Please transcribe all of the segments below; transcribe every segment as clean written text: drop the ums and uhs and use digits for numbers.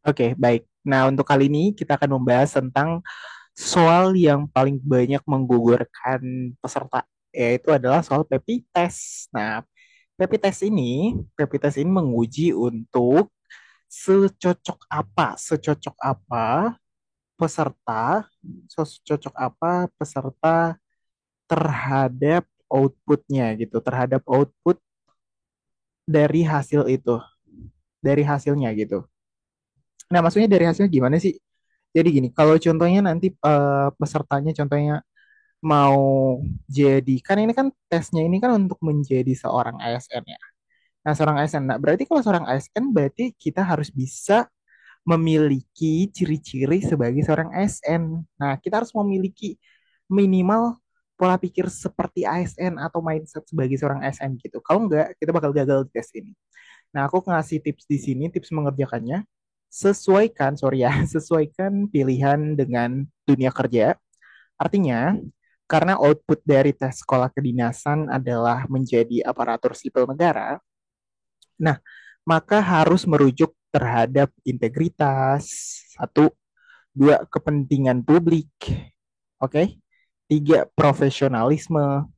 Oke, baik. Nah, untuk kali ini kita akan membahas tentang soal yang paling banyak menggugurkan peserta, yaitu adalah soal PEPI test. Nah, PEPI test ini menguji untuk secocok apa peserta, secocok apa peserta terhadap outputnya gitu, terhadap output dari hasil itu, dari hasilnya gitu. Nah, maksudnya dari hasilnya gimana sih? Jadi gini, kalau contohnya nanti pesertanya contohnya mau jadi, kan ini kan tesnya ini kan untuk menjadi seorang ASN ya. Nah, seorang ASN. Nah, berarti kalau seorang ASN berarti kita harus bisa memiliki ciri-ciri sebagai seorang ASN. Nah, kita harus memiliki minimal pola pikir seperti ASN atau mindset sebagai seorang ASN gitu. Kalau enggak, kita bakal gagal di tes ini. Nah, aku ngasih tips di sini, tips mengerjakannya. Sesuaikan, sorry ya, sesuaikan pilihan dengan dunia kerja. Artinya, karena output dari tes sekolah kedinasan adalah menjadi aparatur sipil negara, nah, maka harus merujuk terhadap integritas, satu, dua, kepentingan publik, oke, tiga, profesionalisme,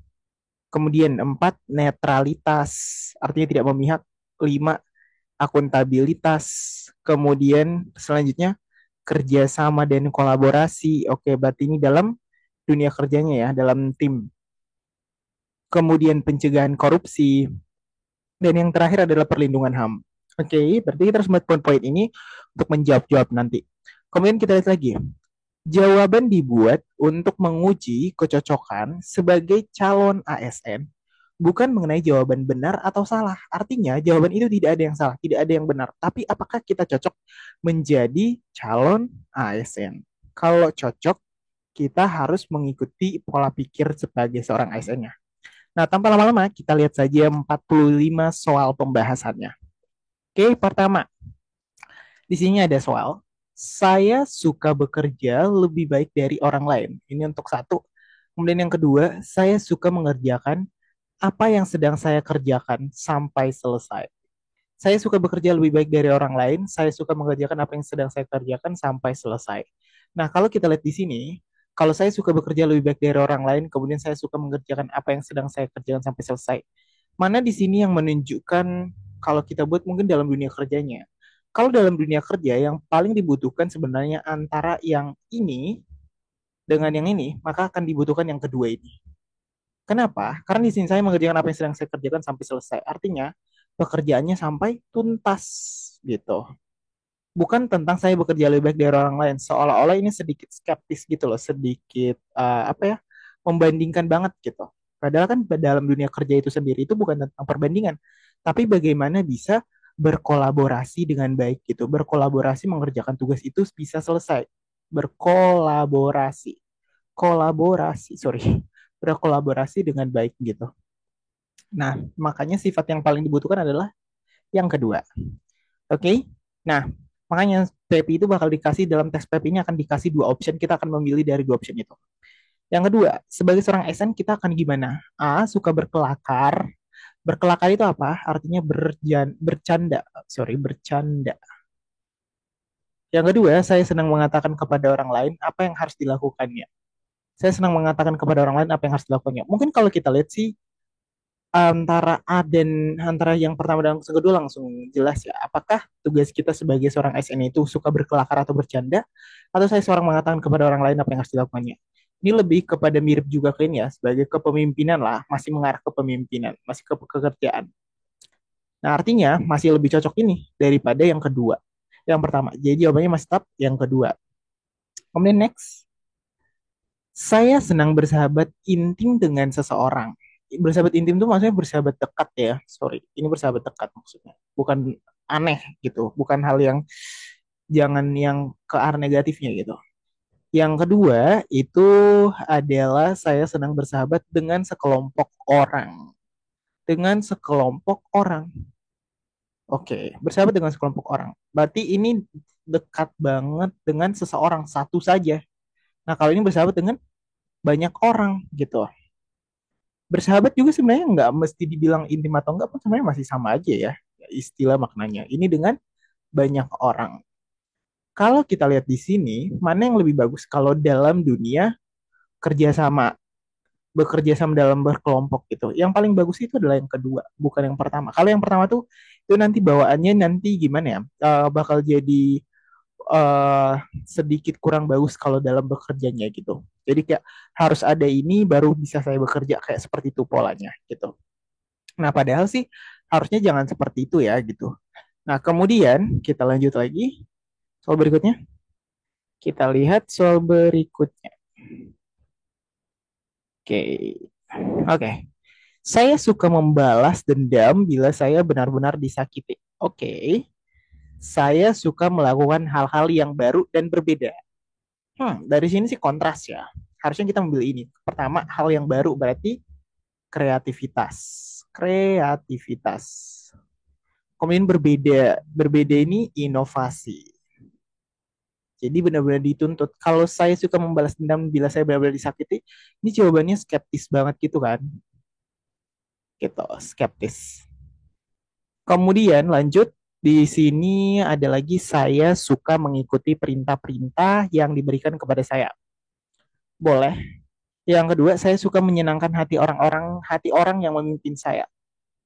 kemudian empat, netralitas, artinya tidak memihak, lima, akuntabilitas, kemudian selanjutnya kerjasama dan kolaborasi. Oke, berarti ini dalam dunia kerjanya ya, dalam tim. Kemudian pencegahan korupsi, dan yang terakhir adalah perlindungan HAM. Oke, berarti kita harus membuat poin-poin ini untuk menjawab-jawab nanti. Kemudian kita lihat lagi, jawaban dibuat untuk menguji kecocokan sebagai calon ASN, bukan mengenai jawaban benar atau salah. Artinya, jawaban itu tidak ada yang salah, tidak ada yang benar. Tapi apakah kita cocok menjadi calon ASN? Kalau cocok, kita harus mengikuti pola pikir sebagai seorang ASN-nya. Nah, tanpa lama-lama, kita lihat saja 45 soal pembahasannya. Oke, pertama, di sini ada soal. Saya suka bekerja lebih baik dari orang lain. Ini untuk satu. Kemudian yang kedua, saya suka mengerjakan apa yang sedang saya kerjakan sampai selesai. Saya suka bekerja lebih baik dari orang lain. Saya suka mengerjakan apa yang sedang saya kerjakan sampai selesai. Nah, kalau kita lihat di sini, kalau saya suka bekerja lebih baik dari orang lain, kemudian saya suka mengerjakan apa yang sedang saya kerjakan sampai selesai. Mana di sini yang menunjukkan kalau kita buat mungkin dalam dunia kerjanya. Kalau dalam dunia kerja yang paling dibutuhkan sebenarnya antara yang ini dengan yang ini, maka akan dibutuhkan yang kedua ini. Kenapa? Karena di sini saya mengerjakan apa yang sedang saya kerjakan sampai selesai. Artinya, pekerjaannya sampai tuntas gitu. Bukan tentang saya bekerja lebih baik dari orang lain. Seolah-olah ini sedikit skeptis gitu loh, sedikit apa ya, membandingkan banget gitu. Padahal kan dalam dunia kerja itu sendiri itu bukan tentang perbandingan, tapi bagaimana bisa berkolaborasi dengan baik gitu. Berkolaborasi mengerjakan tugas itu bisa selesai. Berkolaborasi, kolaborasi, sorry, berkolaborasi dengan baik gitu. Nah, makanya sifat yang paling dibutuhkan adalah yang kedua. Oke? Okay? Nah, makanya PEPI itu bakal dikasih dalam tes PEPI ini akan dikasih dua option, kita akan memilih dari dua option itu. Yang kedua, sebagai seorang SN kita akan gimana? A, suka berkelakar. Berkelakar itu apa? Artinya bercanda. Sorry, bercanda. Yang kedua, saya senang mengatakan kepada orang lain apa yang harus dilakukannya. Saya senang mengatakan kepada orang lain apa yang harus dilakukannya. Mungkin kalau kita lihat sih, antara A dan antara yang pertama dan yang kedua langsung jelas ya. Apakah tugas kita sebagai seorang SN itu suka berkelakar atau bercanda, atau saya seorang mengatakan kepada orang lain apa yang harus dilakukannya? Ini lebih kepada mirip juga ke ini ya, sebagai kepemimpinan lah, masih mengarah ke pemimpinan, masih ke pekerjaan. Nah, artinya masih lebih cocok ini daripada yang kedua. Yang pertama. Jadi jawabannya masih tetap yang kedua. Kemudian next, saya senang bersahabat intim dengan seseorang. Bersahabat intim itu maksudnya bersahabat dekat ya. Sorry, ini bersahabat dekat maksudnya. Bukan aneh gitu. Bukan hal yang jangan yang ke arah negatifnya gitu. Yang kedua itu adalah saya senang bersahabat dengan sekelompok orang. Dengan sekelompok orang. Oke, bersahabat dengan sekelompok orang. Berarti ini dekat banget dengan seseorang satu saja. Nah, kalau ini bersahabat dengan banyak orang gitu. Bersahabat juga sebenarnya nggak mesti dibilang intim atau enggak pun sebenarnya masih sama aja ya istilah maknanya. Ini dengan banyak orang. Kalau kita lihat di sini, mana yang lebih bagus kalau dalam dunia kerjasama, bekerja sama dalam berkelompok gitu. Yang paling bagus itu adalah yang kedua, bukan yang pertama. Kalau yang pertama tuh itu nanti bawaannya nanti gimana ya? Bakal jadi eh, sedikit kurang bagus kalau dalam bekerjanya gitu. Jadi kayak harus ada ini baru bisa saya bekerja kayak seperti itu polanya gitu. Nah, padahal sih harusnya jangan seperti itu ya gitu. Nah, kemudian kita lanjut lagi soal berikutnya. Kita lihat soal berikutnya. Oke. Oke. Saya suka membalas dendam bila saya benar-benar disakiti. Oke. Saya suka melakukan hal-hal yang baru dan berbeda. Dari sini sih kontras ya. Harusnya kita memilih ini. Pertama, hal yang baru berarti kreativitas. Kreativitas. Kemudian berbeda. Berbeda ini inovasi. Jadi benar-benar dituntut. Kalau saya suka membalas dendam bila saya benar-benar disakiti, ini jawabannya skeptis banget gitu kan. Gitu, skeptis. Kemudian lanjut, di sini ada lagi saya suka mengikuti perintah-perintah yang diberikan kepada saya. Boleh. Yang kedua, saya suka menyenangkan hati orang yang memimpin saya.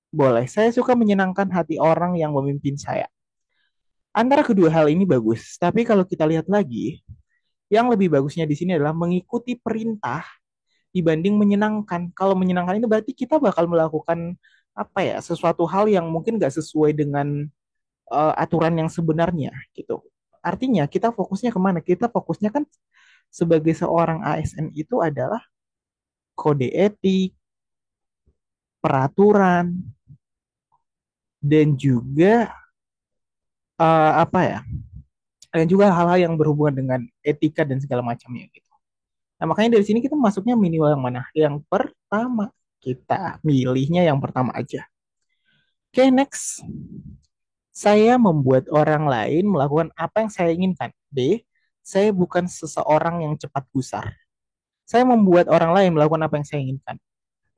Boleh. Saya suka menyenangkan hati orang yang memimpin saya. Antara kedua hal ini bagus, tapi kalau kita lihat lagi, yang lebih bagusnya di sini adalah mengikuti perintah dibanding menyenangkan. Kalau menyenangkan itu berarti kita bakal melakukan apa ya, sesuatu hal yang mungkin gak sesuai dengan aturan yang sebenarnya gitu. Artinya kita fokusnya kemana? Kita fokusnya kan sebagai seorang ASN itu adalah kode etik, peraturan, dan juga apa ya? Dan juga hal-hal yang berhubungan dengan etika dan segala macamnya gitu. Nah, makanya dari sini kita masuknya minimal yang mana? Yang pertama. Kita milihnya yang pertama aja. Oke, next. Saya membuat orang lain melakukan apa yang saya inginkan. B. Saya bukan seseorang yang cepat gusar. Saya membuat orang lain melakukan apa yang saya inginkan.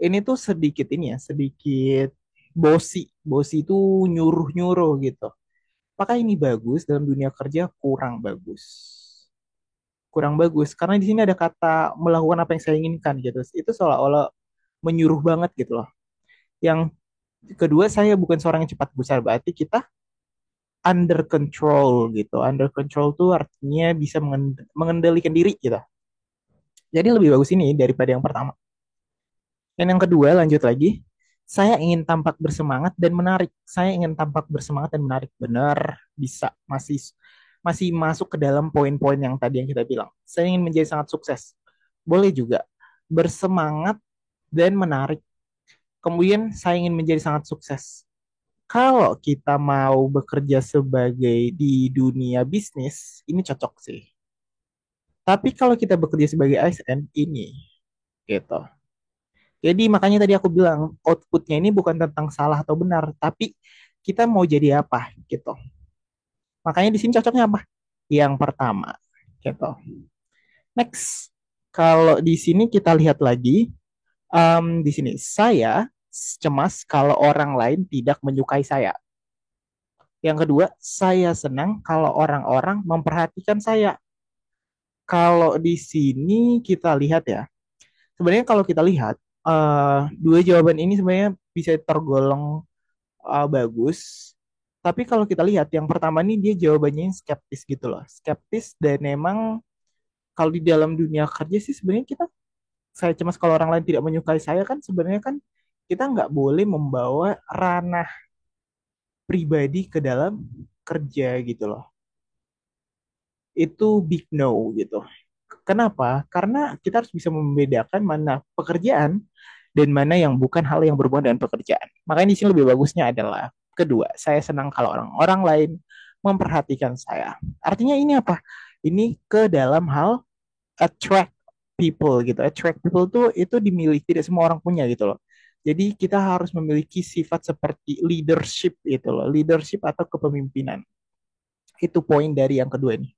Ini tuh sedikit ini ya, sedikit bosi. Bosi itu nyuruh-nyuruh gitu. Apakah ini bagus dalam dunia kerja? Kurang bagus. Kurang bagus karena di sini ada kata melakukan apa yang saya inginkan gitu. Itu seolah-olah menyuruh banget gitu loh. Yang kedua, saya bukan seorang yang cepat gusar, berarti kita under control gitu. Under control tuh artinya bisa mengendalikan diri gitu. Jadi lebih bagus ini daripada yang pertama. Dan yang kedua, lanjut lagi. Saya ingin tampak bersemangat dan menarik. Saya ingin tampak bersemangat dan menarik. Benar, bisa. Masih masih masuk ke dalam poin-poin yang tadi yang kita bilang. Saya ingin menjadi sangat sukses. Boleh juga. Bersemangat dan menarik. Kemudian saya ingin menjadi sangat sukses. Kalau kita mau bekerja sebagai di dunia bisnis, ini cocok sih. Tapi kalau kita bekerja sebagai ASN, ini gitu. Jadi makanya tadi aku bilang outputnya ini bukan tentang salah atau benar, tapi kita mau jadi apa gitu. Makanya di sini cocoknya apa? Yang pertama gitu. Next, kalau di sini kita lihat lagi, di sini saya cemas kalau orang lain tidak menyukai saya. Yang kedua, saya senang kalau orang-orang memperhatikan saya. Kalau di sini kita lihat ya, sebenarnya kalau kita lihat dua jawaban ini sebenarnya bisa tergolong bagus. Tapi kalau kita lihat yang pertama ini dia jawabannya skeptis gitu loh. Skeptis dan memang kalau di dalam dunia kerja sih sebenarnya kita saya cemas kalau orang lain tidak menyukai saya kan sebenarnya kan kita nggak boleh membawa ranah pribadi ke dalam kerja gitu loh. Itu big no gitu. Kenapa? Karena kita harus bisa membedakan mana pekerjaan dan mana yang bukan hal yang berhubungan dengan pekerjaan. Makanya di sini lebih bagusnya adalah kedua, saya senang kalau orang-orang lain memperhatikan saya. Artinya ini apa? Ini ke dalam hal attract people gitu. Attract people tuh itu dimiliki tidak semua orang punya gitu loh. Jadi kita harus memiliki sifat seperti leadership gitu loh, leadership atau kepemimpinan. Itu poin dari yang kedua ini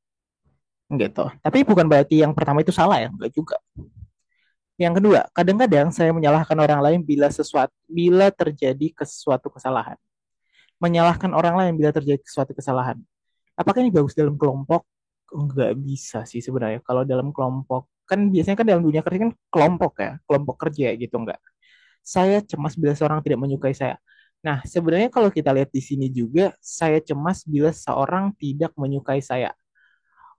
gitu. Tapi bukan berarti yang pertama itu salah ya, enggak juga. Yang kedua, kadang-kadang saya menyalahkan orang lain bila terjadi sesuatu kesalahan. Menyalahkan orang lain bila terjadi sesuatu kesalahan. Apakah ini bagus dalam kelompok? nggak bisa sih sebenarnya. Kalau dalam kelompok, kan biasanya kan dalam dunia kerja kan kelompok ya, kelompok kerja gitu nggak. Saya cemas bila seorang tidak menyukai saya. Nah, sebenarnya kalau kita lihat di sini juga, saya cemas bila seorang tidak menyukai saya.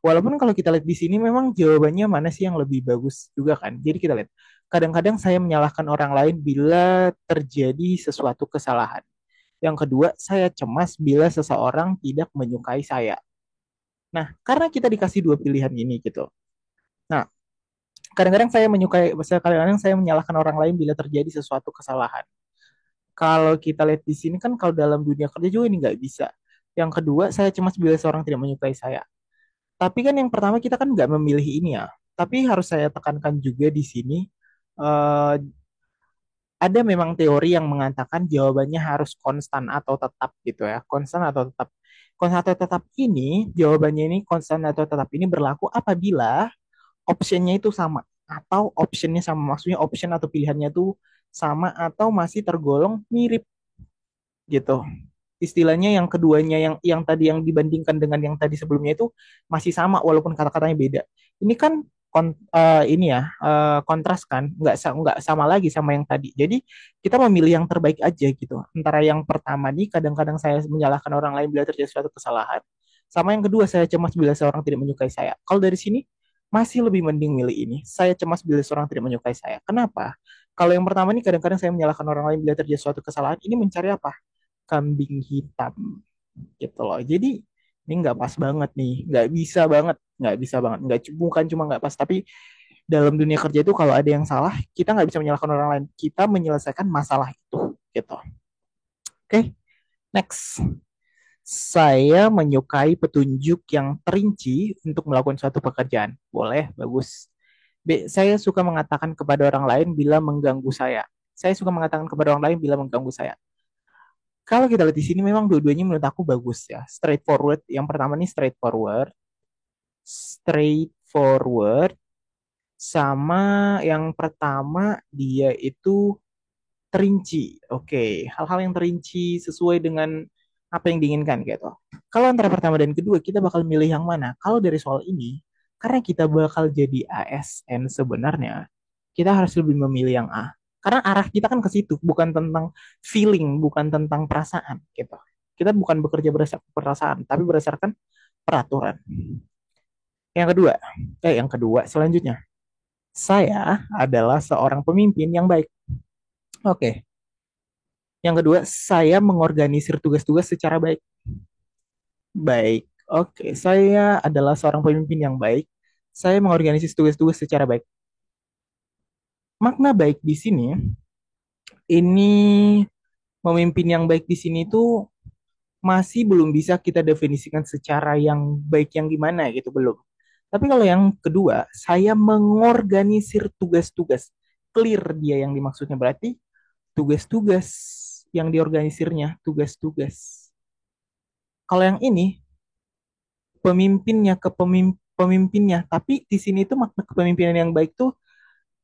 Walaupun kalau kita lihat di sini memang jawabannya mana sih yang lebih bagus juga kan. Jadi kita lihat, kadang-kadang saya menyalahkan orang lain bila terjadi sesuatu kesalahan. Yang kedua, saya cemas bila seseorang tidak menyukai saya. Nah, karena kita dikasih dua pilihan ini gitu. Nah, kadang-kadang saya menyukai, kadang-kadang saya menyalahkan orang lain bila terjadi sesuatu kesalahan. Kalau kita lihat di sini kan kalau dalam dunia kerja juga ini nggak bisa. Yang kedua, saya cemas bila seorang tidak menyukai saya. Tapi kan yang pertama kita kan nggak memilih ini ya. Tapi harus saya tekankan juga di sini, eh, ada memang teori yang mengatakan jawabannya harus konstan atau tetap gitu ya. Konstan atau tetap. Konstan atau tetap ini, jawabannya ini konstan atau tetap ini berlaku apabila optionnya itu sama. Atau optionnya sama. Maksudnya option atau pilihannya itu sama atau masih tergolong mirip gitu. Istilahnya yang keduanya yang tadi yang dibandingkan dengan yang tadi sebelumnya itu masih sama walaupun kata-katanya beda. Ini kan ini ya kontras kan, nggak sama lagi sama yang tadi. Jadi kita memilih yang terbaik aja gitu. Antara yang pertama nih kadang-kadang saya menyalahkan orang lain bila terjadi suatu kesalahan, sama yang kedua saya cemas bila seorang tidak menyukai saya. Kalau dari sini masih lebih mending milih ini. Saya cemas bila seorang tidak menyukai saya. Kenapa? Kalau yang pertama nih kadang-kadang saya menyalahkan orang lain bila terjadi suatu kesalahan, ini mencari apa? Kambing hitam gitu loh. Jadi ini nggak pas banget nih, nggak bisa banget, nggak bukan cuma nggak pas, tapi dalam dunia kerja itu kalau ada yang salah, kita nggak bisa menyalahkan orang lain, kita menyelesaikan masalah itu, gitu. Oke, next. Saya menyukai petunjuk yang terinci untuk melakukan suatu pekerjaan. Boleh, bagus. B, saya suka mengatakan kepada orang lain bila mengganggu saya. Saya suka mengatakan kepada orang lain bila mengganggu saya. Kalau kita lihat di sini memang dua-duanya menurut aku bagus ya. Straightforward. Yang pertama nih straightforward. Sama yang pertama dia itu terinci. Oke, hal-hal yang terinci sesuai dengan apa yang diinginkan gitu. Kalau antara pertama dan kedua kita bakal milih yang mana? Kalau dari soal ini, karena kita bakal jadi ASN sebenarnya, kita harus lebih memilih yang A. Karena arah kita kan ke situ, bukan tentang feeling, bukan tentang perasaan gitu. Kita bukan bekerja berdasarkan perasaan, tapi berdasarkan peraturan. Yang kedua, selanjutnya, saya adalah seorang pemimpin yang baik. Oke. Yang kedua, saya mengorganisir tugas-tugas secara baik. Baik. Oke, saya adalah seorang pemimpin yang baik. Saya mengorganisir tugas-tugas secara baik. Makna baik di sini, ini memimpin yang baik di sini tuh masih belum bisa kita definisikan secara yang baik yang gimana gitu, belum. Tapi kalau yang kedua, saya mengorganisir tugas-tugas. Clear dia yang dimaksudnya berarti tugas-tugas yang diorganisirnya, tugas-tugas. Kalau yang ini pemimpinnya ke pemimpinnya, tapi di sini tuh makna kepemimpinan yang baik tuh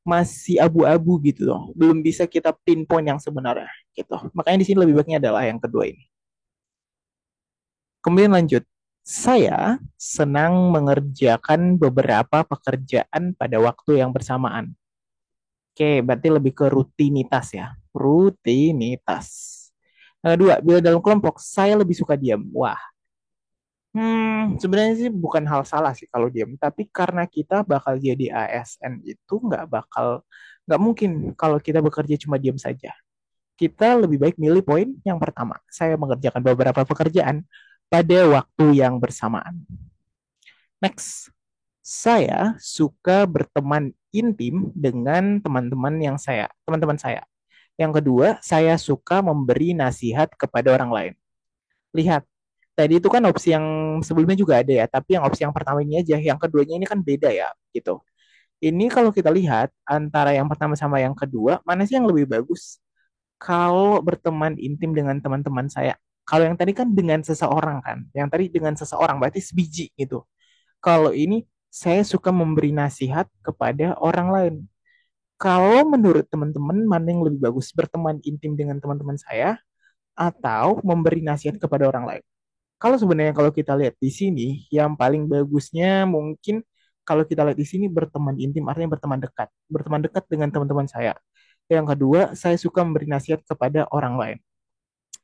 masih abu-abu gitu loh. Belum bisa kita pinpoint yang sebenarnya gitu. Makanya di sini lebih baiknya adalah yang kedua ini. Kemudian lanjut. Saya senang mengerjakan beberapa pekerjaan pada waktu yang bersamaan. Oke, berarti lebih ke rutinitas ya. Rutinitas. Yang kedua, bila dalam kelompok, saya lebih suka diam. Wah, sebenarnya sih bukan hal salah sih kalau diam, tapi karena kita bakal jadi ASN itu nggak mungkin kalau kita bekerja cuma diam saja. Kita lebih baik milih poin yang pertama. Saya mengerjakan beberapa pekerjaan pada waktu yang bersamaan. Next, saya suka berteman intim dengan teman-teman saya. Yang kedua, saya suka memberi nasihat kepada orang lain. Lihat, tadi itu kan opsi yang sebelumnya juga ada ya, tapi yang opsi yang pertama ini aja, yang keduanya ini kan beda ya, gitu. Ini kalau kita lihat antara yang pertama sama yang kedua, mana sih yang lebih bagus? Kalau berteman intim dengan teman-teman saya, kalau yang tadi kan dengan seseorang kan, yang tadi dengan seseorang berarti sebiji gitu. Kalau ini saya suka memberi nasihat kepada orang lain. Kalau menurut teman-teman, mana yang lebih bagus? Berteman intim dengan teman-teman saya atau memberi nasihat kepada orang lain? Kalau sebenarnya kalau kita lihat di sini, yang paling bagusnya mungkin kalau kita lihat di sini berteman intim artinya berteman dekat dengan teman-teman saya. Yang kedua, saya suka memberi nasihat kepada orang lain.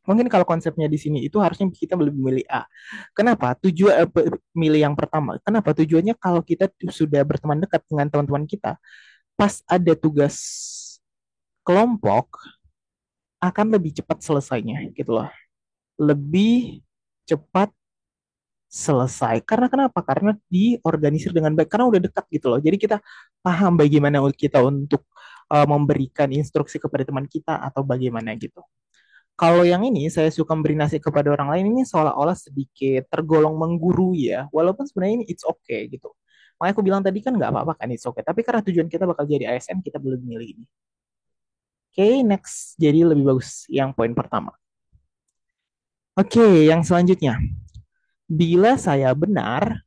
Mungkin kalau konsepnya di sini itu harusnya kita lebih memilih A. Kenapa? Tujuan milih yang pertama. Kenapa? Tujuannya kalau kita sudah berteman dekat dengan teman-teman kita, pas ada tugas kelompok akan lebih cepat selesainya gitu loh. Lebih cepat selesai. Karena kenapa? Karena diorganisir dengan baik. Karena udah dekat gitu loh. Jadi kita paham bagaimana kita untuk memberikan instruksi kepada teman kita atau bagaimana gitu. Kalau yang ini saya suka memberi nasihat kepada orang lain ini seolah-olah sedikit tergolong menggurui ya. Walaupun sebenarnya ini it's okay gitu. Makanya aku bilang tadi kan nggak apa-apa kan it's okay. Tapi karena tujuan kita bakal jadi ASN kita belum milih ini. Oke, next. Jadi lebih bagus yang poin pertama. Oke, yang selanjutnya. Bila saya benar,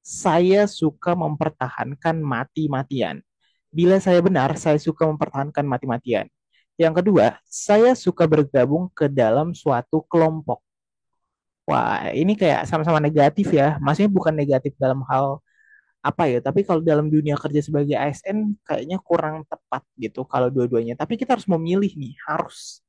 saya suka mempertahankan mati-matian. Bila saya benar, saya suka mempertahankan mati-matian. Yang kedua, saya suka bergabung ke dalam suatu kelompok. Wah, ini kayak sama-sama negatif ya. Maksudnya bukan negatif dalam hal apa ya, tapi kalau dalam dunia kerja sebagai ASN kayaknya kurang tepat gitu kalau dua-duanya. Tapi kita harus memilih nih, harus.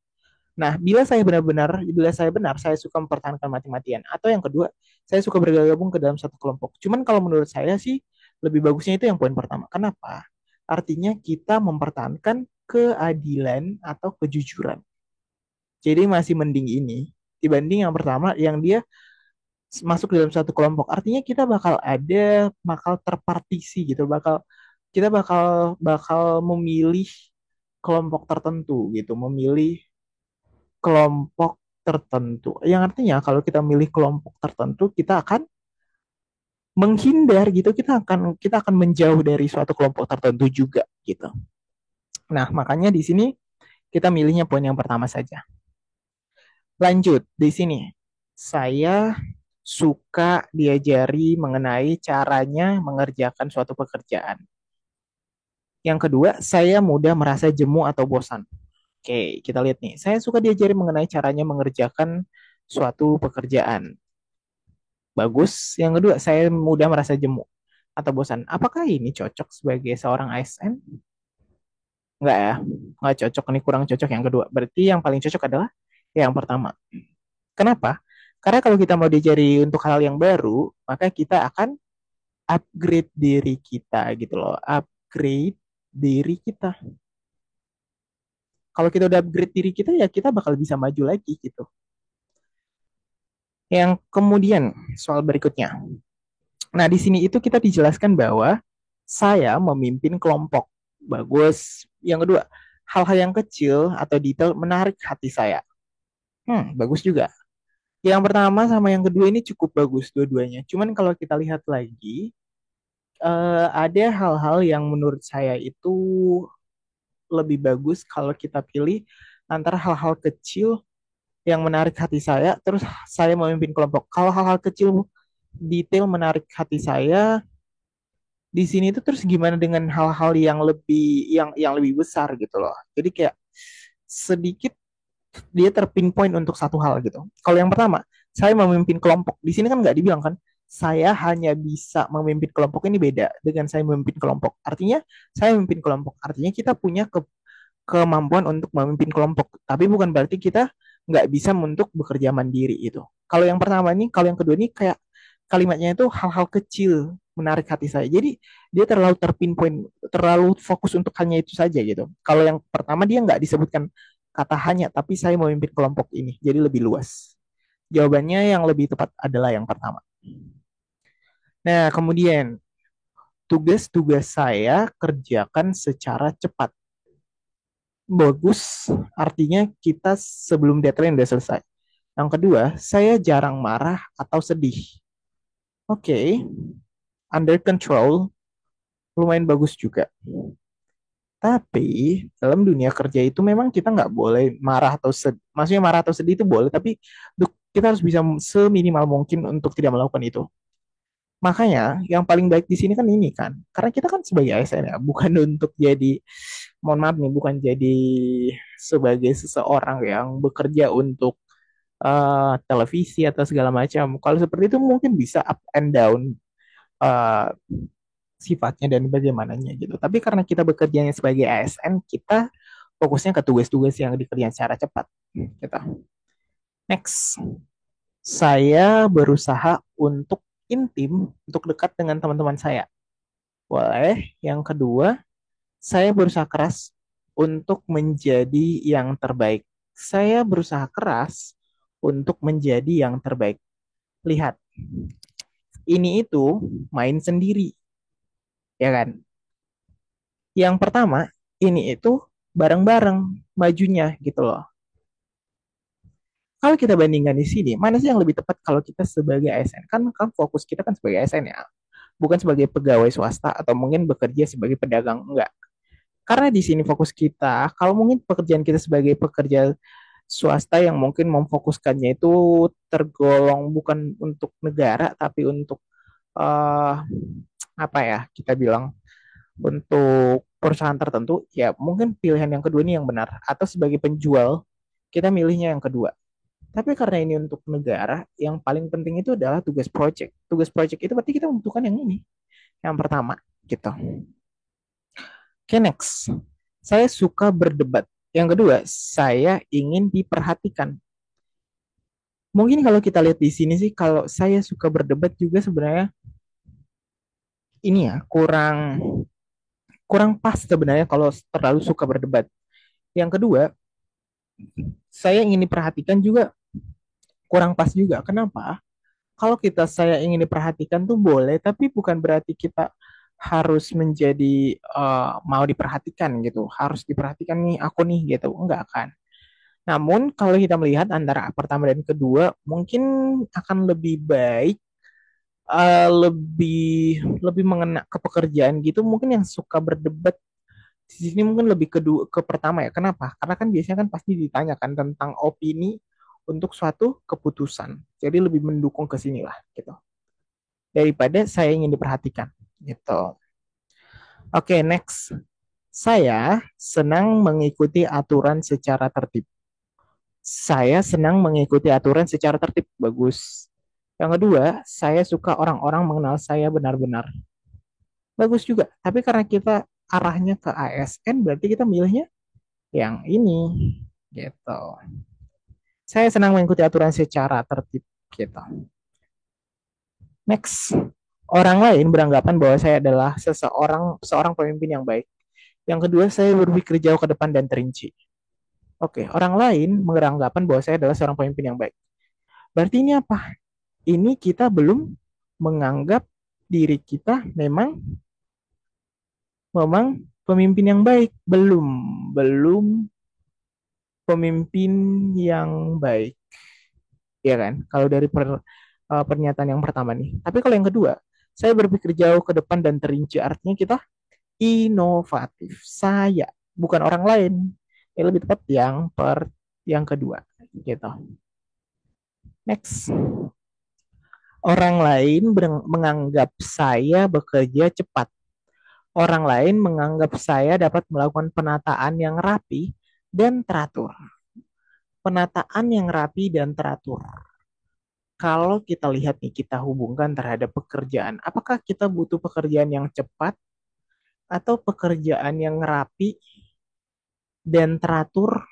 Nah, bila saya benar, saya suka mempertahankan mati-matian. Atau yang kedua, saya suka bergabung ke dalam satu kelompok. Cuman kalau menurut saya sih, lebih bagusnya itu yang poin pertama. Kenapa? Artinya kita mempertahankan keadilan atau kejujuran. Jadi masih mending ini dibanding yang pertama yang dia masuk dalam satu kelompok. Artinya kita bakal terpartisi gitu, kita bakal bakal memilih kelompok tertentu gitu, memilih kelompok tertentu. Yang artinya kalau kita milih kelompok tertentu, kita akan menghindar gitu, kita akan menjauh dari suatu kelompok tertentu juga gitu. Nah, makanya di sini kita milihnya poin yang pertama saja. Lanjut di sini. Saya suka diajari mengenai caranya mengerjakan suatu pekerjaan. Yang kedua, saya mudah merasa jemu atau bosan. Oke, kita lihat nih. Saya suka diajari mengenai caranya mengerjakan suatu pekerjaan. Bagus. Yang kedua, saya mudah merasa jemu atau bosan. Apakah ini cocok sebagai seorang ASN? Enggak ya, enggak cocok. Ini kurang cocok yang kedua. Berarti yang paling cocok adalah yang pertama. Kenapa? Karena kalau kita mau diajari untuk hal yang baru, maka kita akan upgrade diri kita gitu loh. Upgrade diri kita. Kalau kita udah upgrade diri kita, ya kita bakal bisa maju lagi gitu. Yang kemudian, soal berikutnya. Nah, di sini itu kita dijelaskan bahwa saya memimpin kelompok. Bagus. Yang kedua, hal-hal yang kecil atau detail menarik hati saya. Bagus juga. Yang pertama sama yang kedua ini cukup bagus dua-duanya. Cuman kalau kita lihat lagi, ada hal-hal yang menurut saya itu lebih bagus kalau kita pilih antara hal-hal kecil yang menarik hati saya, terus saya memimpin kelompok. Kalau hal-hal kecil detail menarik hati saya, di sini itu terus gimana dengan hal-hal yang lebih besar gitu loh. Jadi kayak sedikit dia terpinpoint untuk satu hal gitu. Kalau yang pertama, saya memimpin kelompok. Di sini kan nggak dibilang kan, saya hanya bisa memimpin kelompok ini beda dengan saya memimpin kelompok. Artinya saya memimpin kelompok. Artinya kita punya kemampuan untuk memimpin kelompok. Tapi bukan berarti kita nggak bisa untuk bekerja mandiri itu. Kalau yang pertama ini, kalau yang kedua ini kayak kalimatnya itu hal-hal kecil menarik hati saya. Jadi dia terlalu terpinpoint, terlalu fokus untuk hanya itu saja gitu. Kalau yang pertama dia nggak disebutkan kata hanya, tapi saya memimpin kelompok ini. Jadi lebih luas. Jawabannya yang lebih tepat adalah yang pertama. Nah, kemudian tugas-tugas saya kerjakan secara cepat. Bagus, artinya kita sebelum deadline udah selesai. Yang kedua, saya jarang marah atau sedih. Oke, under control, lumayan bagus juga. Tapi dalam dunia kerja itu memang kita nggak boleh marah atau sedih. Maksudnya marah atau sedih itu boleh, tapi kita harus bisa seminimal mungkin untuk tidak melakukan itu. Makanya yang paling baik di sini kan ini kan, karena kita kan sebagai ASN ya, bukan untuk jadi, mohon maaf nih, bukan jadi sebagai seseorang yang bekerja untuk televisi atau segala macam. Kalau seperti itu mungkin bisa up and down eh, sifatnya dan bagaimananya gitu. Tapi karena kita bekerjanya sebagai ASN, kita fokusnya ke tugas-tugas yang dikerjakan secara cepat. Gitu. Next, saya berusaha untuk intim, untuk dekat dengan teman-teman saya. Boleh. Yang kedua, saya berusaha keras untuk menjadi yang terbaik. Saya berusaha keras untuk menjadi yang terbaik. Lihat, ini itu main sendiri, ya kan? Yang pertama, ini itu bareng-bareng majunya gitu loh. Kalau kita bandingkan di sini, mana sih yang lebih tepat kalau kita sebagai ASN? Kan fokus kita kan sebagai ASN ya, bukan sebagai pegawai swasta atau mungkin bekerja sebagai pedagang, enggak. Karena di sini fokus kita, kalau mungkin pekerjaan kita sebagai pekerja swasta yang mungkin memfokuskannya itu tergolong bukan untuk negara tapi untuk uh, apa ya kita bilang untuk perusahaan tertentu, ya mungkin pilihan yang kedua ini yang benar. Atau sebagai penjual, kita milihnya yang kedua. Tapi karena ini untuk negara, yang paling penting itu adalah tugas project. Tugas project itu berarti kita membutuhkan yang ini, yang pertama, gitu. Oke, next. Saya suka berdebat. Yang kedua, saya ingin diperhatikan. Mungkin kalau kita lihat di sini sih, kalau saya suka berdebat juga sebenarnya ini ya kurang kurang pas sebenarnya kalau terlalu suka berdebat. Yang kedua, saya ingin diperhatikan juga kurang pas juga. Kenapa? Kalau saya ingin diperhatikan tuh boleh, tapi bukan berarti kita harus menjadi mau diperhatikan gitu. Harus diperhatikan nih aku nih gitu. Enggak kan. Namun kalau kita melihat antara pertama dan kedua, mungkin akan lebih baik lebih lebih mengena ke pekerjaan gitu. Mungkin yang suka berdebat di sini mungkin lebih ke pertama ya. Kenapa? Karena kan biasanya kan pasti ditanyakan tentang opini untuk suatu keputusan. Jadi lebih mendukung ke sinilah gitu. Daripada saya ingin diperhatikan gitu. Oke, next. Saya senang mengikuti aturan secara tertib. Saya senang mengikuti aturan secara tertib. Bagus. Yang kedua, saya suka orang-orang mengenal saya benar-benar. Bagus juga. Tapi karena kita arahnya ke ASN, berarti kita milihnya yang ini gitu. Saya senang mengikuti aturan secara tertib gitu. Next, orang lain beranggapan bahwa saya adalah seorang pemimpin yang baik. Yang kedua, saya berpikir jauh ke depan dan terinci. Oke, orang lain beranggapan bahwa saya adalah seorang pemimpin yang baik. Berarti ini apa? Ini kita belum menganggap diri kita memang memang pemimpin yang baik. Belum pemimpin yang baik. Ya kan? Kalau dari pernyataan yang pertama nih. Tapi kalau yang kedua, saya berpikir jauh ke depan dan terinci. Artinya kita inovatif. Saya, bukan orang lain. Ini lebih tepat yang kedua. Gitu. Next. Orang lain menganggap saya bekerja cepat. Orang lain menganggap saya dapat melakukan penataan yang rapi dan teratur. Penataan yang rapi dan teratur. Kalau kita lihat nih, kita hubungkan terhadap pekerjaan. Apakah kita butuh pekerjaan yang cepat atau pekerjaan yang rapi dan teratur?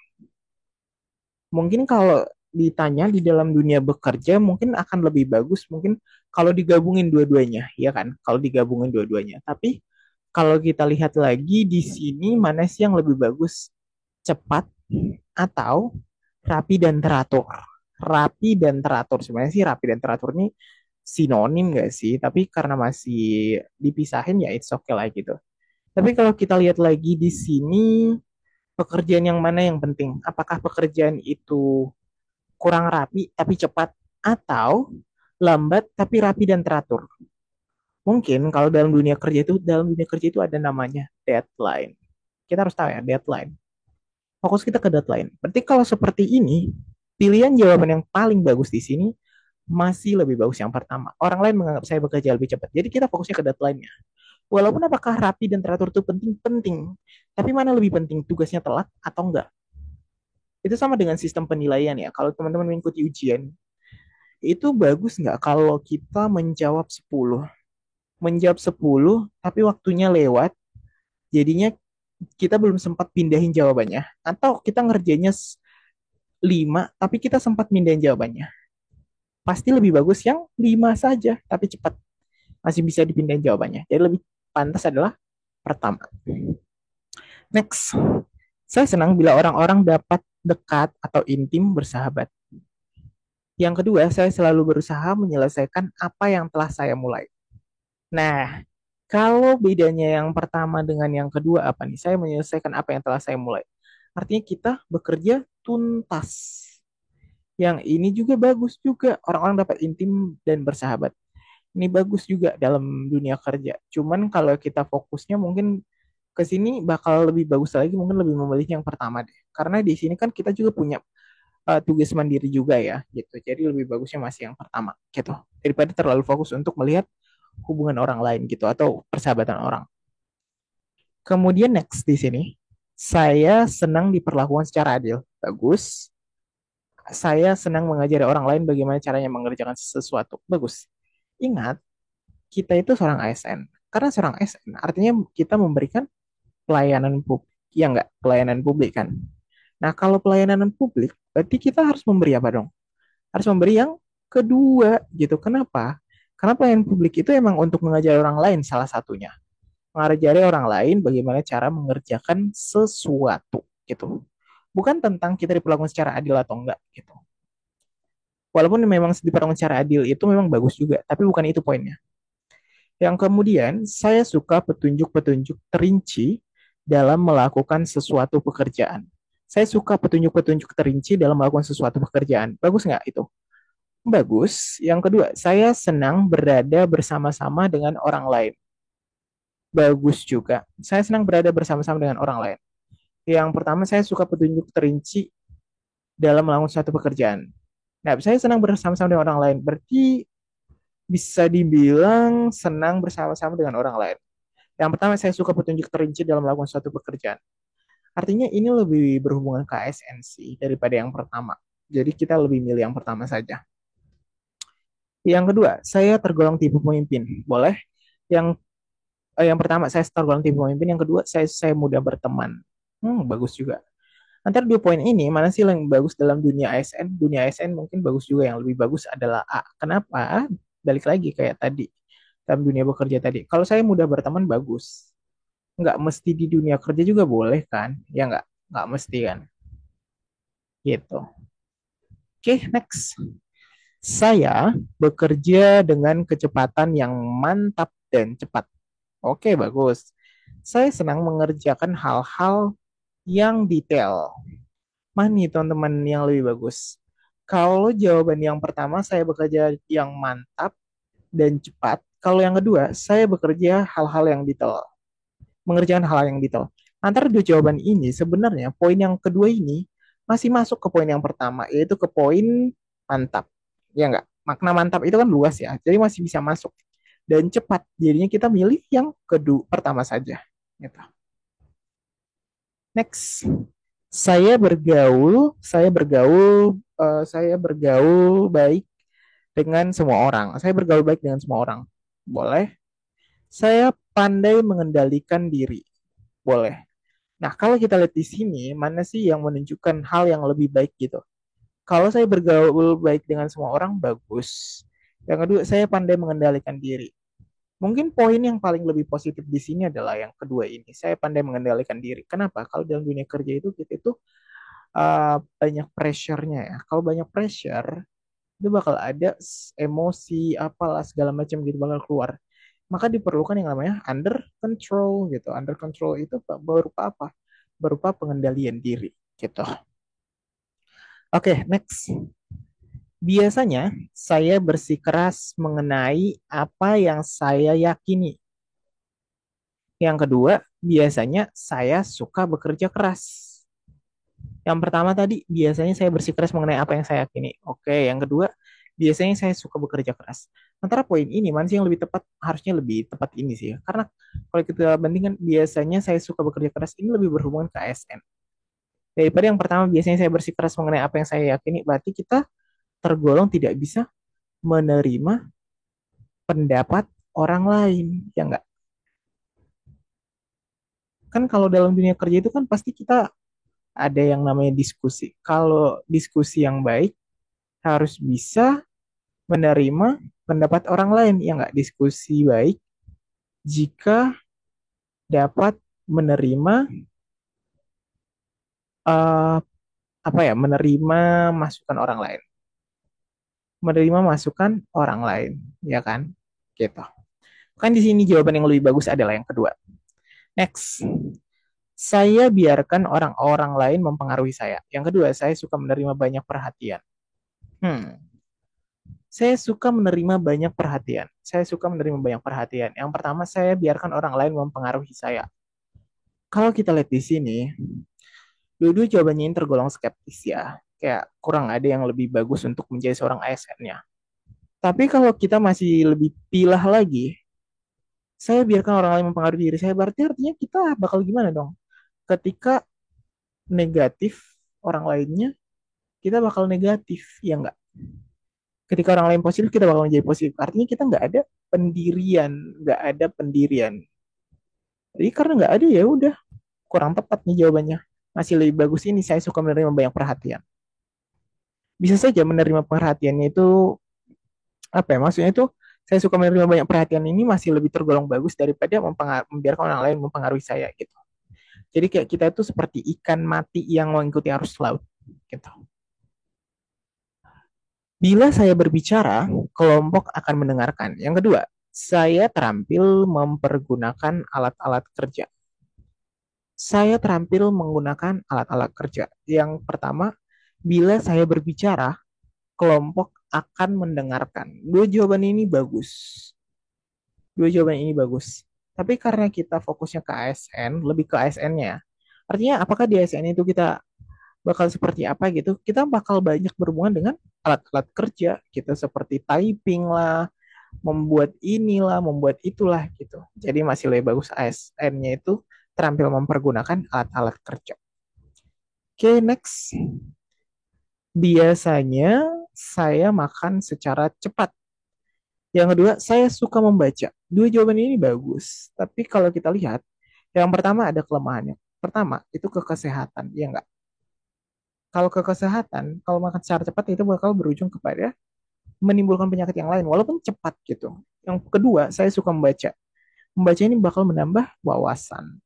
Mungkin kalau ditanya di dalam dunia bekerja, mungkin akan lebih bagus mungkin kalau digabungin dua-duanya, ya kan? Kalau digabungin dua-duanya. Tapi kalau kita lihat lagi di sini, mana sih yang lebih bagus? Cepat atau rapi dan teratur? Rapi dan teratur. Sebenarnya sih rapi dan teratur ini sinonim gak sih? Tapi karena masih dipisahin ya it's okay lah gitu. Tapi kalau kita lihat lagi di sini, pekerjaan yang mana yang penting? Apakah pekerjaan itu kurang rapi tapi cepat atau lambat tapi rapi dan teratur? Mungkin kalau dalam dunia kerja itu ada namanya deadline. Kita harus tahu ya deadline. Fokus kita ke deadline. Berarti kalau seperti ini, pilihan jawaban yang paling bagus di sini masih lebih bagus yang pertama. Orang lain menganggap saya bekerja lebih cepat. Jadi kita fokusnya ke deadline-nya. Walaupun apakah rapi dan teratur itu penting-penting, tapi mana lebih penting tugasnya telat atau enggak? Itu sama dengan sistem penilaian ya. Kalau teman-teman mengikuti ujian, itu bagus nggak kalau kita menjawab 10? Menjawab 10, tapi waktunya lewat, jadinya kita belum sempat pindahin jawabannya. Atau kita ngerjainnya 5, tapi kita sempat pindahin jawabannya. Pasti lebih bagus yang 5 saja, tapi cepat. Masih bisa dipindahin jawabannya. Jadi lebih pantas adalah pertama. Next, saya senang bila orang-orang dapat dekat atau intim bersahabat. Yang kedua, saya selalu berusaha menyelesaikan apa yang telah saya mulai. Nah, kalau bedanya yang pertama dengan yang kedua apa nih? Saya menyelesaikan apa yang telah saya mulai. Artinya kita bekerja tuntas. Yang ini juga bagus juga. Orang-orang dapat intim dan bersahabat. Ini bagus juga dalam dunia kerja. Cuman kalau kita fokusnya mungkin ke sini bakal lebih bagus lagi, mungkin lebih memilih yang pertama deh. Karena di sini kan kita juga punya tugas mandiri juga ya, gitu. Jadi lebih bagusnya masih yang pertama, gitu. Daripada terlalu fokus untuk melihat hubungan orang lain gitu atau persahabatan orang. Kemudian next di sini, saya senang diperlakukan secara adil. Bagus. Saya senang mengajari orang lain bagaimana caranya mengerjakan sesuatu. Bagus. Ingat, kita itu seorang ASN. Karena seorang ASN artinya kita memberikan pelayanan publik. Ya enggak, pelayanan publik kan. Nah, kalau pelayanan publik, berarti kita harus memberi apa dong? Harus memberi yang kedua gitu. Kenapa? Karena pelayanan publik itu emang untuk mengajari orang lain salah satunya. Mengajari orang lain bagaimana cara mengerjakan sesuatu gitu. Bukan tentang kita diperlakukan secara adil atau enggak gitu. Walaupun memang diperlakukan secara adil itu memang bagus juga, tapi bukan itu poinnya. Yang kemudian, saya suka petunjuk-petunjuk terinci dalam melakukan sesuatu pekerjaan. Saya suka petunjuk-petunjuk terinci dalam melakukan sesuatu pekerjaan. Bagus nggak itu? Bagus. Yang kedua, saya senang berada bersama-sama dengan orang lain. Bagus juga. Saya senang berada bersama-sama dengan orang lain. Yang pertama, saya suka petunjuk terinci dalam melakukan suatu pekerjaan. Nah, saya senang bersama-sama dengan orang lain. Berarti bisa dibilang senang bersama-sama dengan orang lain. Yang pertama, saya suka petunjuk terinci dalam melakukan suatu pekerjaan. Artinya ini lebih berhubungan ke ASN sih daripada yang pertama. Jadi kita lebih milih yang pertama saja. Yang kedua, saya tergolong tipe pemimpin. Boleh. Yang pertama, saya tergolong tipe pemimpin. Yang kedua, saya mudah berteman. Bagus juga. Antara dua poin ini, mana sih yang bagus dalam dunia ASN? Dunia ASN mungkin bagus juga. Yang lebih bagus adalah A. Kenapa? Balik lagi kayak tadi. Dalam dunia bekerja tadi. Kalau saya mudah berteman, bagus. Nggak mesti di dunia kerja juga boleh kan? Ya nggak mesti kan? Gitu. Oke, next. Saya bekerja dengan kecepatan yang mantap dan cepat. Oke, bagus. Saya senang mengerjakan hal-hal yang detail. Mana nih teman-teman yang lebih bagus? Kalau jawaban yang pertama, saya bekerja yang mantap dan cepat. Kalau yang kedua, saya bekerja hal-hal yang detail. Mengerjakan hal yang detail. Antara dua jawaban ini, sebenarnya poin yang kedua ini masih masuk ke poin yang pertama, yaitu ke poin mantap. Ya enggak? Makna mantap itu kan luas ya, jadi masih bisa masuk. Dan cepat, jadinya kita milih yang kedua, pertama saja. Gitu. Next, saya bergaul baik dengan semua orang. Saya bergaul baik dengan semua orang. Boleh. Saya pandai mengendalikan diri. Boleh. Nah, kalau kita lihat di sini, mana sih yang menunjukkan hal yang lebih baik gitu? Kalau saya bergaul baik dengan semua orang, bagus. Yang kedua, saya pandai mengendalikan diri. Mungkin poin yang paling lebih positif di sini adalah yang kedua ini. Saya pandai mengendalikan diri. Kenapa? Kalau dalam dunia kerja itu kita itu banyak pressure-nya ya. Kalau banyak pressure, itu bakal ada emosi, apalah segala macam gitu bakal keluar. Maka diperlukan yang namanya under control gitu. Under control itu berupa apa? Berupa pengendalian diri gitu. Oke, next. Biasanya saya bersikeras mengenai apa yang saya yakini. Yang kedua, biasanya saya suka bekerja keras. Yang pertama tadi, biasanya saya bersikeras mengenai apa yang saya yakini. Oke, yang kedua, biasanya saya suka bekerja keras. Antara poin ini, mana sih yang lebih tepat? Harusnya lebih tepat ini sih. Karena kalau kita bandingkan, biasanya saya suka bekerja keras, ini lebih berhubungan ke ASN. Daripada yang pertama biasanya saya bersikeras mengenai apa yang saya yakini, berarti kita tergolong tidak bisa menerima pendapat orang lain, ya enggak? Kan kalau dalam dunia kerja itu kan pasti kita ada yang namanya diskusi. Kalau diskusi yang baik harus bisa menerima pendapat orang lain, ya enggak? Diskusi baik jika dapat menerima eh, apa ya? Menerima masukan orang lain, menerima masukan orang lain, ya kan? Gitu. Kan di sini jawaban yang lebih bagus adalah yang kedua. Next. Saya biarkan orang-orang lain mempengaruhi saya. Yang kedua, saya suka menerima banyak perhatian. Hmm, saya suka menerima banyak perhatian. Saya suka menerima banyak perhatian. Yang pertama, saya biarkan orang lain mempengaruhi saya. Kalau kita lihat di sini, dua-dua jawabannya ini tergolong skeptis ya. Kayak kurang ada yang lebih bagus untuk menjadi seorang ASN-nya. Tapi kalau kita masih lebih pilah lagi, saya biarkan orang lain mempengaruhi diri saya, berarti artinya kita bakal gimana dong? Ketika negatif orang lainnya, kita bakal negatif, ya nggak? Ketika orang lain positif, kita bakal menjadi positif. Artinya kita nggak ada pendirian, nggak ada pendirian. Jadi karena nggak ada ya udah kurang tepat nih jawabannya. Masih lebih bagus ini saya suka menerima banyak perhatian. Bisa saja menerima perhatiannya itu apa ya? Maksudnya itu saya suka menerima banyak perhatian ini masih lebih tergolong bagus daripada membiarkan orang lain mempengaruhi saya gitu. Jadi kayak kita itu seperti ikan mati yang mengikuti arus laut gitu. Bila saya berbicara, kelompok akan mendengarkan. Yang kedua, saya terampil mempergunakan alat-alat kerja. Saya terampil menggunakan alat-alat kerja. Yang pertama, bila saya berbicara, kelompok akan mendengarkan. Dua jawaban ini bagus. Dua jawaban ini bagus. Tapi karena kita fokusnya ke ASN, lebih ke ASN-nya. Artinya apakah di ASN itu kita bakal seperti apa gitu? Kita bakal banyak berhubungan dengan alat-alat kerja gitu seperti typing lah, membuat inilah, membuat itulah gitu. Jadi masih lebih bagus ASN-nya itu terampil mempergunakan alat-alat kerja. Oke, next. Biasanya saya makan secara cepat. Yang kedua, saya suka membaca. Dua jawaban ini bagus. Tapi kalau kita lihat, yang pertama ada kelemahannya. Pertama, itu ke kesehatan. Ya enggak? Kalau ke kesehatan, kalau makan secara cepat itu bakal berujung kepada menimbulkan penyakit yang lain, walaupun cepat gitu. Yang kedua, saya suka membaca. Membaca ini bakal menambah wawasan.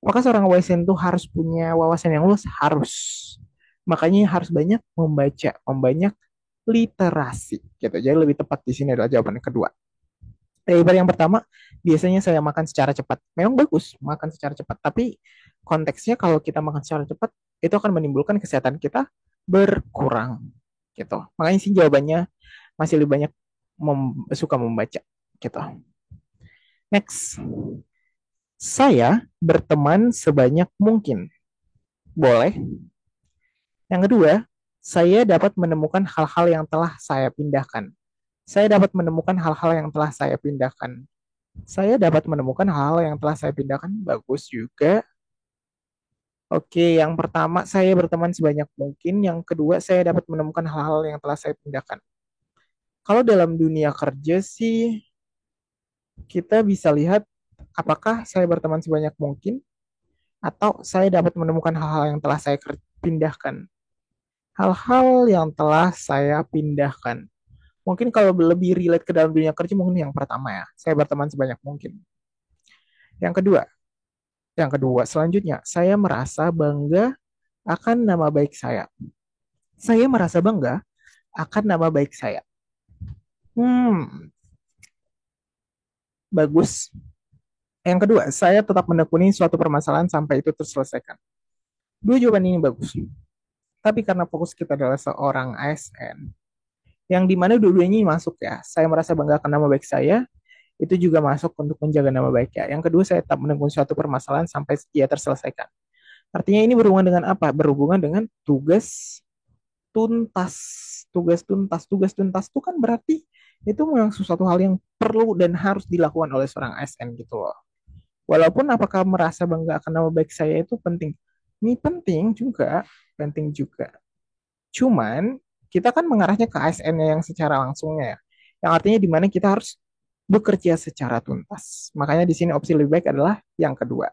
Maka seorang ASN itu harus punya wawasan yang luas, harus. Makanya harus banyak membaca, membanyak literasi gitu. Jadi lebih tepat di sini adalah jawaban yang kedua. Daripada yang pertama, biasanya saya makan secara cepat. Memang bagus makan secara cepat, tapi konteksnya kalau kita makan secara cepat itu akan menimbulkan kesehatan kita berkurang gitu. Makanya sih jawabannya masih lebih banyak suka membaca gitu. Next, saya berteman sebanyak mungkin. Boleh. Yang kedua, saya dapat menemukan hal-hal yang telah saya pindahkan. Saya dapat menemukan hal-hal yang telah saya pindahkan. Saya dapat menemukan hal-hal yang telah saya pindahkan. Bagus juga. Oke, yang pertama saya berteman sebanyak mungkin. Yang kedua, saya dapat menemukan hal-hal yang telah saya pindahkan. Kalau dalam dunia kerja sih, kita bisa lihat apakah saya berteman sebanyak mungkin atau saya dapat menemukan hal-hal yang telah saya pindahkan. Hal-hal yang telah saya pindahkan. Mungkin kalau lebih relate ke dalam dunia kerja mungkin yang pertama ya. Saya berteman sebanyak mungkin. Yang kedua, selanjutnya, saya merasa bangga akan nama baik saya. Saya merasa bangga akan nama baik saya. Hmm, bagus. Yang kedua, saya tetap menekuni suatu permasalahan sampai itu terselesaikan. Dua jawaban ini bagus. Tapi karena fokus kita adalah seorang ASN, yang dimana dua-duanya masuk ya. Saya merasa bangga akan nama baik saya, itu juga masuk untuk menjaga nama baik ya. Yang kedua, saya tetap menekuni suatu permasalahan sampai ia terselesaikan. Artinya ini berhubungan dengan apa? Berhubungan dengan tugas tuntas. Tugas tuntas itu kan berarti itu memang sesuatu hal yang perlu dan harus dilakukan oleh seorang ASN gitu loh. Walaupun apakah merasa bangga akan nama baik saya itu penting. Ini penting juga. Cuman kita kan mengarahnya ke ASN-nya yang secara langsungnya ya. Yang artinya di mana kita harus bekerja secara tuntas. Makanya di sini opsi lebih baik adalah yang kedua.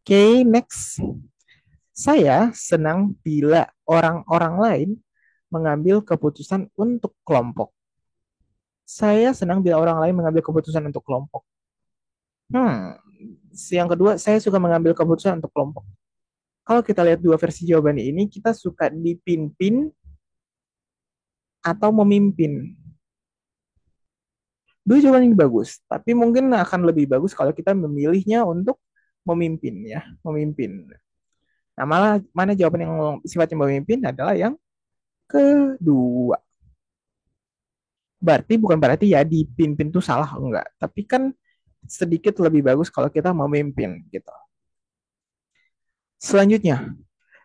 Oke, next. Saya senang bila orang-orang lain mengambil keputusan untuk kelompok. Saya senang bila orang lain mengambil keputusan untuk kelompok. Hmm, yang kedua, saya suka mengambil keputusan untuk kelompok. Kalau kita lihat dua versi jawaban ini, kita suka dipimpin atau memimpin. Dua jawaban ini bagus, tapi mungkin akan lebih bagus kalau kita memilihnya untuk memimpin ya, memimpin. Nah, malah mana jawaban yang sifatnya memimpin adalah yang kedua. Bukan berarti ya dipimpin tuh salah enggak, tapi kan sedikit lebih bagus kalau kita memimpin gitu. Selanjutnya,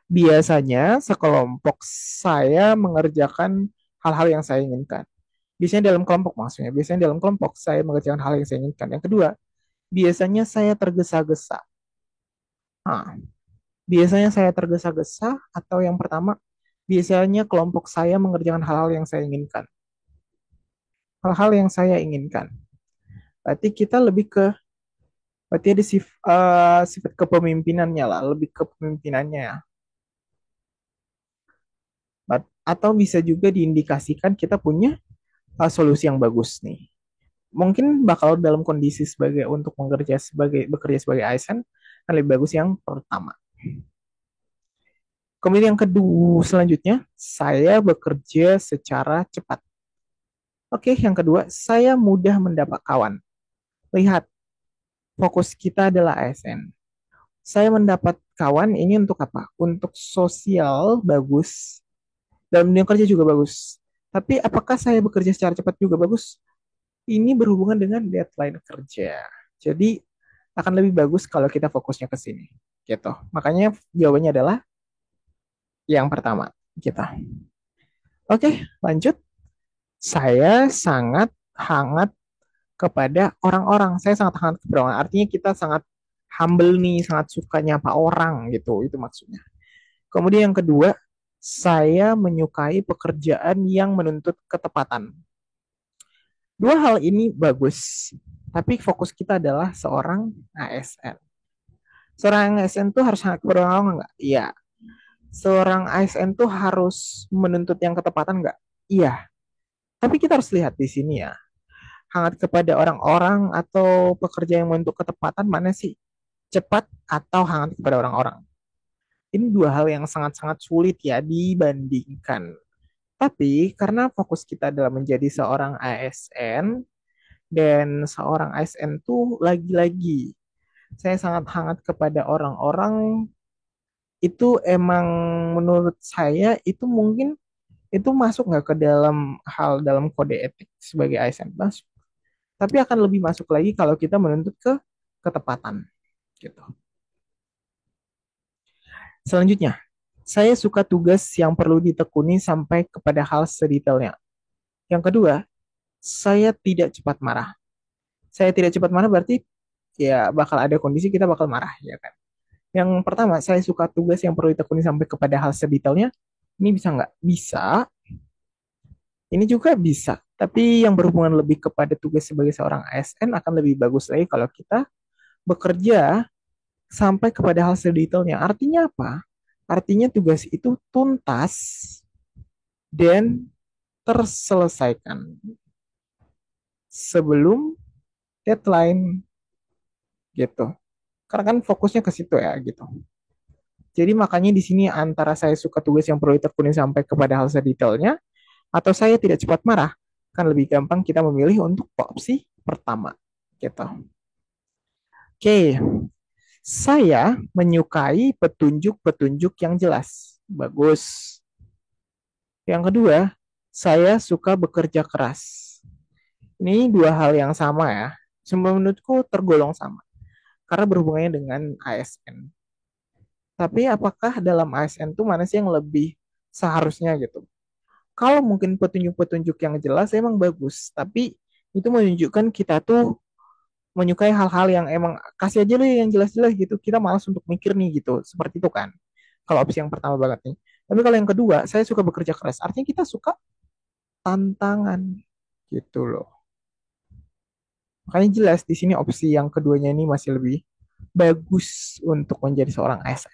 biasanya sekelompok saya mengerjakan hal-hal yang saya inginkan. Biasanya dalam kelompok maksudnya. Biasanya dalam kelompok saya mengerjakan hal yang saya inginkan. Yang kedua, biasanya saya tergesa-gesa. Nah, biasanya saya tergesa-gesa atau yang pertama, biasanya kelompok saya mengerjakan hal-hal yang saya inginkan. Hal-hal yang saya inginkan. Berarti kita lebih ke, berarti ada sifat kepemimpinannya lah, lebih ke kepemimpinannya ya. Atau bisa juga diindikasikan kita punya solusi yang bagus nih. Mungkin bakal dalam kondisi sebagai untuk bekerja sebagai ASN kan lebih bagus yang pertama. Kemudian yang kedua selanjutnya saya bekerja secara cepat. Oke, yang kedua saya mudah mendapat kawan. Lihat, fokus kita adalah ASN. Saya mendapat kawan ini untuk apa? Untuk sosial bagus, dalam dunia kerja juga bagus. Tapi apakah saya bekerja secara cepat juga bagus? Ini berhubungan dengan deadline kerja. Jadi akan lebih bagus kalau kita fokusnya ke sini. Gitu. Makanya jawabannya adalah yang pertama. Gitu. Oke, lanjut. Saya sangat hangat kepada orang-orang. Saya sangat hangat kepada orang. Artinya kita sangat humble nih, sangat suka nyapa orang gitu. Itu maksudnya. Kemudian yang kedua, saya menyukai pekerjaan yang menuntut ketepatan. Dua hal ini bagus, tapi fokus kita adalah seorang ASN. Seorang ASN tuh harus sangat berpengalaman nggak? Iya. Seorang ASN tuh harus menuntut yang ketepatan nggak? Iya. Tapi kita harus lihat di sini ya. Hangat kepada orang-orang atau pekerja yang menuntut ketepatan mana sih? Cepat atau hangat kepada orang-orang? Ini dua hal yang sangat-sangat sulit ya dibandingkan. Tapi karena fokus kita adalah menjadi seorang ASN dan seorang ASN tuh lagi-lagi saya sangat hangat kepada orang-orang itu emang menurut saya itu mungkin itu masuk nggak ke dalam hal dalam kode etik sebagai ASN masuk. Tapi akan lebih masuk lagi kalau kita menuntut ke ketepatan gitu. Selanjutnya, saya suka tugas yang perlu ditekuni sampai kepada hal sedetailnya. Yang kedua, saya tidak cepat marah. Saya tidak cepat marah berarti ya bakal ada kondisi kita bakal marah ya kan. Yang pertama, saya suka tugas yang perlu ditekuni sampai kepada hal sedetailnya. Ini bisa nggak? Bisa. Ini juga bisa. Tapi yang berhubungan lebih kepada tugas sebagai seorang ASN akan lebih bagus lagi kalau kita bekerja sampai kepada hal sedetailnya. Artinya apa? Artinya tugas itu tuntas dan terselesaikan sebelum deadline gitu. Karena kan fokusnya ke situ ya gitu. Jadi makanya di sini antara saya suka tugas yang perlu ditekuni sampai kepada hal sedetailnya atau saya tidak cepat marah, kan lebih gampang kita memilih untuk opsi pertama gitu. Oke, saya menyukai petunjuk-petunjuk yang jelas. Bagus. Yang kedua, saya suka bekerja keras. Ini dua hal yang sama ya. Menurutku tergolong sama. Karena berhubungannya dengan ASN. Tapi apakah dalam ASN itu mana sih yang lebih seharusnya gitu? Kalau mungkin petunjuk-petunjuk yang jelas emang bagus. Tapi itu menunjukkan kita tuh menyukai hal-hal yang emang kasih aja deh yang jelas-jelas gitu. Kita malas untuk mikir nih gitu. Seperti itu kan. Kalau opsi yang pertama banget nih. Tapi kalau yang kedua, saya suka bekerja keras. Artinya kita suka tantangan gitu loh. Makanya jelas di sini opsi yang keduanya ini masih lebih bagus untuk menjadi seorang ASN.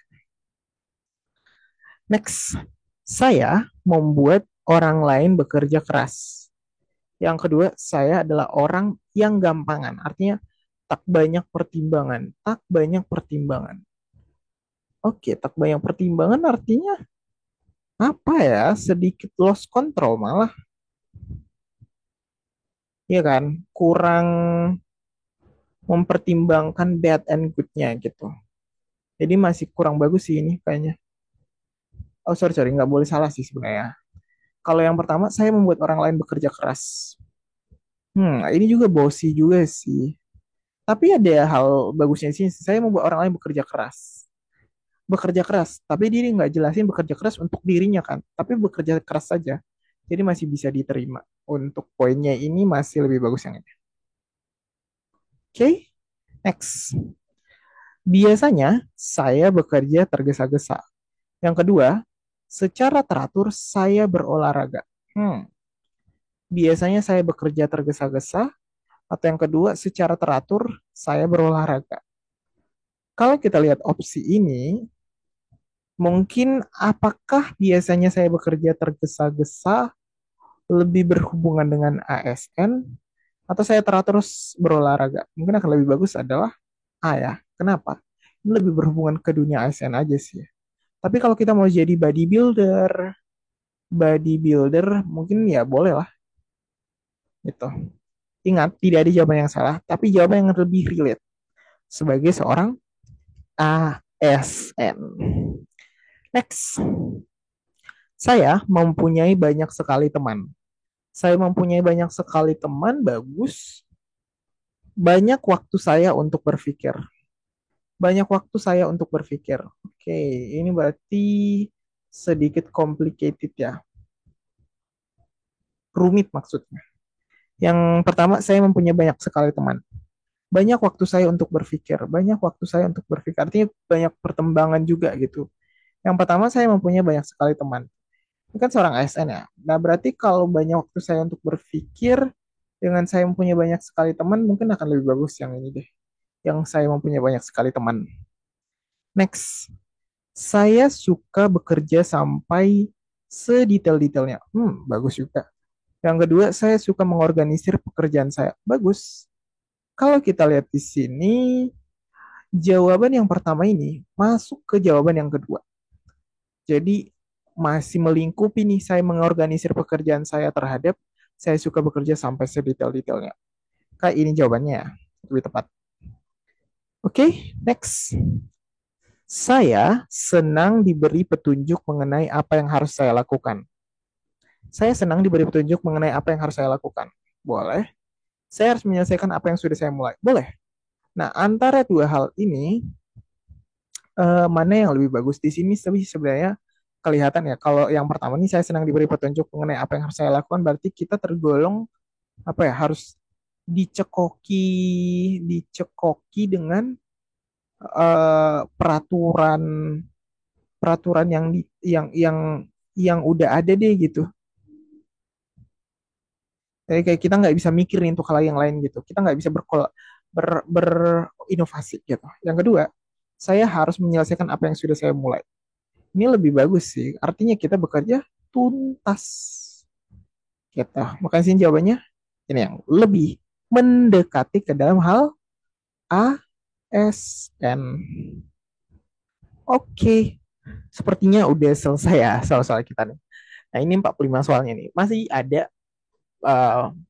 Next, saya membuat orang lain bekerja keras. Yang kedua, saya adalah orang yang gampangan. Artinya tak banyak pertimbangan, tak banyak pertimbangan. Oke, tak banyak pertimbangan artinya apa ya? Sedikit lost control malah, ya kan? Kurang mempertimbangkan bad and good-nya gitu. Jadi masih kurang bagus sih ini kayaknya. Oh sorry sorry, nggak boleh salah sih sebenarnya. Kalau yang pertama, saya membuat orang lain bekerja keras. Ini juga bossy juga sih. Tapi ada hal bagusnya sih. Saya membuat orang lain bekerja keras. Bekerja keras, tapi dia nggak jelasin bekerja keras untuk dirinya kan. Tapi bekerja keras saja. Jadi masih bisa diterima. Untuk poinnya ini masih lebih bagus yang ini. Oke, okay, next. Biasanya saya bekerja tergesa-gesa. Yang kedua, secara teratur saya berolahraga. Biasanya saya bekerja tergesa-gesa. Atau yang kedua, secara teratur saya berolahraga. Kalau kita lihat opsi ini, mungkin apakah biasanya saya bekerja tergesa-gesa lebih berhubungan dengan ASN atau saya teratur berolahraga? Mungkin akan lebih bagus adalah A ya. Kenapa? Ini lebih berhubungan ke dunia ASN aja sih. Tapi kalau kita mau jadi bodybuilder mungkin ya boleh lah gitu. Ingat, tidak ada jawaban yang salah, tapi jawaban yang lebih relate sebagai seorang ASN. Next, saya mempunyai banyak sekali teman. Saya mempunyai banyak sekali teman, bagus. Banyak waktu saya untuk berpikir. Banyak waktu saya untuk berpikir. Oke, ini berarti sedikit complicated ya. Rumit maksudnya. Yang pertama, saya mempunyai banyak sekali teman. Banyak waktu saya untuk berpikir. Banyak waktu saya untuk berpikir. Artinya banyak pertimbangan juga gitu. Yang pertama, saya mempunyai banyak sekali teman. Ini kan seorang ASN ya. Nah, berarti kalau banyak waktu saya untuk berpikir, dengan saya mempunyai banyak sekali teman, mungkin akan lebih bagus yang ini deh. Yang saya mempunyai banyak sekali teman. Next, saya suka bekerja sampai sedetail-detailnya. Bagus juga. Yang kedua, saya suka mengorganisir pekerjaan saya. Bagus. Kalau kita lihat di sini, jawaban yang pertama ini masuk ke jawaban yang kedua. Jadi masih melingkupi nih saya mengorganisir pekerjaan saya terhadap saya suka bekerja sampai sedetail-detailnya. Kayak ini jawabannya ya, lebih tepat. Oke, next. Saya senang diberi petunjuk mengenai apa yang harus saya lakukan. Saya senang diberi petunjuk mengenai apa yang harus saya lakukan. Boleh. Saya harus menyelesaikan apa yang sudah saya mulai. Boleh. Nah, antara dua hal ini, mana yang lebih bagus di sini sebenarnya kelihatan ya. Kalau yang pertama nih saya senang diberi petunjuk mengenai apa yang harus saya lakukan, berarti kita tergolong apa ya, harus dicekoki dicekoki dengan peraturan peraturan yang yang udah ada deh gitu. Jadi kayak kita nggak bisa mikirin untuk hal yang lain gitu. Kita nggak bisa berinovasi gitu. Yang kedua, saya harus menyelesaikan apa yang sudah saya mulai. Ini lebih bagus sih. Artinya kita bekerja tuntas. Gitu. Makanya sih jawabannya ini yang lebih mendekati ke dalam hal ASN. Oke, sepertinya udah selesai ya soal-soal kita nih. Nah, ini 45 soalnya nih. Masih ada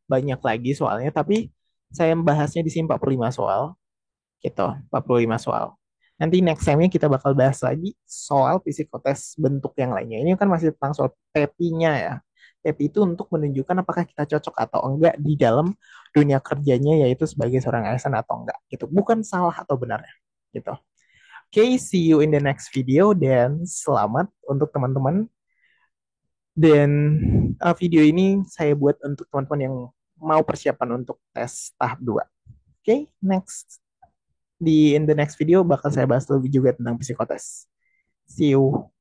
banyak lagi soalnya, tapi saya membahasnya di sini 45 soal. Gitu, 45 soal. Nanti next time-nya kita bakal bahas lagi soal psikotes bentuk yang lainnya. Ini kan masih tentang soal PEPI-nya ya. PEPI itu untuk menunjukkan apakah kita cocok atau enggak di dalam dunia kerjanya, yaitu sebagai seorang ASN atau enggak. Gitu. Bukan salah atau benarnya. Gitu. Oke, okay, see you in the next video dan selamat untuk teman-teman. Dan video ini saya buat untuk teman-teman yang mau persiapan untuk tes tahap 2. Oke, next. In the next video bakal saya bahas lebih juga tentang psikotes. See you.